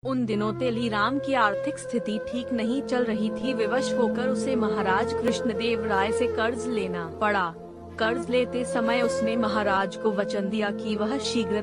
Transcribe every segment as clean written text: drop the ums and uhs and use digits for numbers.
उन दिनों तेलीराम की आर्थिक स्थिति ठीक नहीं चल रही थी। विवश होकर उसे महाराज कृष्णदेव राय से कर्ज लेना पड़ा। कर्ज लेते समय उसने महाराज को वचन दिया कि वह शीघ्र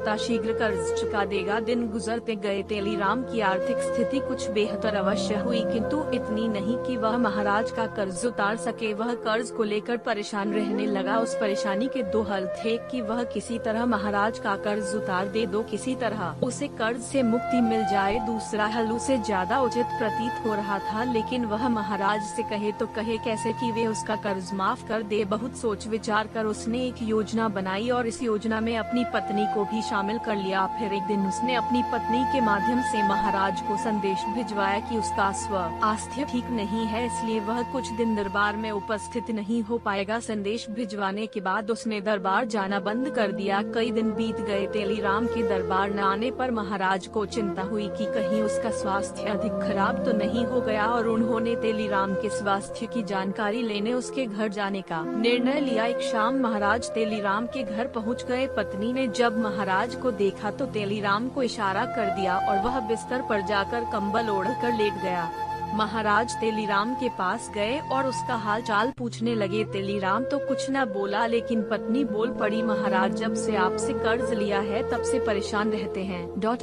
कर्ज चुका देगा। दिन गुजरते गए तेलीराम की आर्थिक स्थिति कुछ बेहतर अवश्य हुई, किंतु इतनी नहीं कि वह महाराज का कर्ज उतार सके। वह कर्ज को लेकर परेशान रहने लगा। उस परेशानी के दो हल थे कि वह किसी तरह महाराज का कर्ज उतार दे, दो किसी तरह उसे कर्ज से मुक्ति मिल जाए। दूसरा हल उसे ज्यादा उचित प्रतीत हो रहा था, लेकिन वह महाराज से कहे तो कहे कैसे कि वे उसका कर्ज माफ कर दे। बहुत सोच विचार कर उसने एक योजना बनाई और इस योजना में अपनी पत्नी को भी शामिल कर लिया। फिर एक दिन उसने अपनी पत्नी के माध्यम से महाराज को संदेश भिजवाया कि उसका स्वास्थ्य ठीक नहीं है, इसलिए वह कुछ दिन दरबार में उपस्थित नहीं हो पाएगा। संदेश भिजवाने के बाद उसने दरबार जाना बंद कर दिया। कई दिन बीत गए। तेलीराम के दरबार न आने पर महाराज को चिंता हुई कि कहीं उसका स्वास्थ्य अधिक खराब तो नहीं हो गया, और उन्होंने तेलीराम के स्वास्थ्य की जानकारी लेने उसके घर जाने का निर्णय लिया। एक शाम महाराज तेलीराम के घर पहुंच गए। पत्नी ने जब महाराज को देखा तो तेलीराम को इशारा कर दिया और वह बिस्तर पर जाकर कंबल ओढ़कर लेट गया। महाराज तेलीराम के पास गए और उसका हाल चाल पूछने लगे। तेलीराम तो कुछ न बोला, लेकिन पत्नी बोल पड़ी, महाराज जब से आपसे कर्ज लिया है तब से परेशान रहते हैं।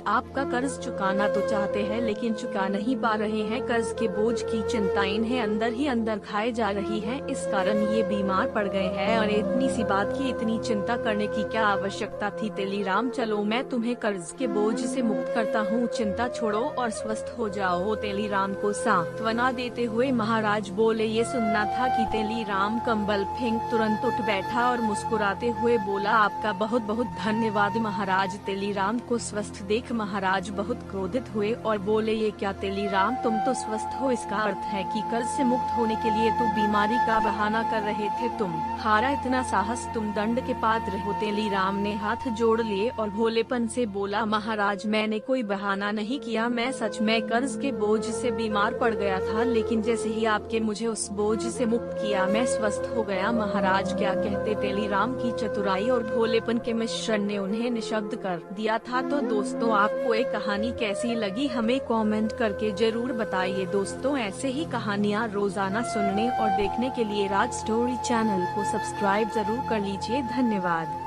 आपका कर्ज चुकाना तो चाहते हैं लेकिन चुका नहीं पा रहे हैं। कर्ज के बोझ की चिंता इन्हें अंदर ही अंदर खाए जा रही है, इस कारण ये बीमार पड़ गए हैं। और इतनी सी बात की इतनी चिंता करने की क्या आवश्यकता थी। तेलीराम चलो मैं तुम्हें कर्ज के बोझ से मुक्त करता हूँ, चिंता छोड़ो और स्वस्थ हो जाओ। तेलीराम को सांत्वना देते हुए महाराज बोले। ये सुनना था कि तेलीराम कंबल फेंक तुरंत उठ बैठा और मुस्कुराते हुए बोला, आपका बहुत बहुत धन्यवाद महाराज। तेलीराम को स्वस्थ देख महाराज बहुत क्रोधित हुए और बोले, ये क्या तेलीराम, तुम तो स्वस्थ हो, इसका अर्थ है कि कर्ज से मुक्त होने के लिए तुम बीमारी का बहाना कर रहे थे। तुम हारा इतना साहस, तुम दंड के पात्र हो। तेलीराम ने हाथ जोड़ लिए और भोलेपन से बोला, महाराज मैंने कोई बहाना नहीं किया, मैं सच में कर्ज के बोझ से बीमार पड़ गया था, लेकिन जैसे ही आपके मुझे उस बोझ से मुक्त किया मैं स्वस्थ हो गया। महाराज क्या कहते। तेलीराम की चतुराई और भोलेपन के मिश्रण ने उन्हें निशब्द कर दिया था। तो दोस्तों, आपको ये कहानी कैसी लगी हमें कमेंट करके जरूर बताइए। दोस्तों, ऐसे ही कहानियाँ रोजाना सुनने और देखने के लिए राज स्टोरी चैनल को सब्सक्राइब जरूर कर लीजिए। धन्यवाद।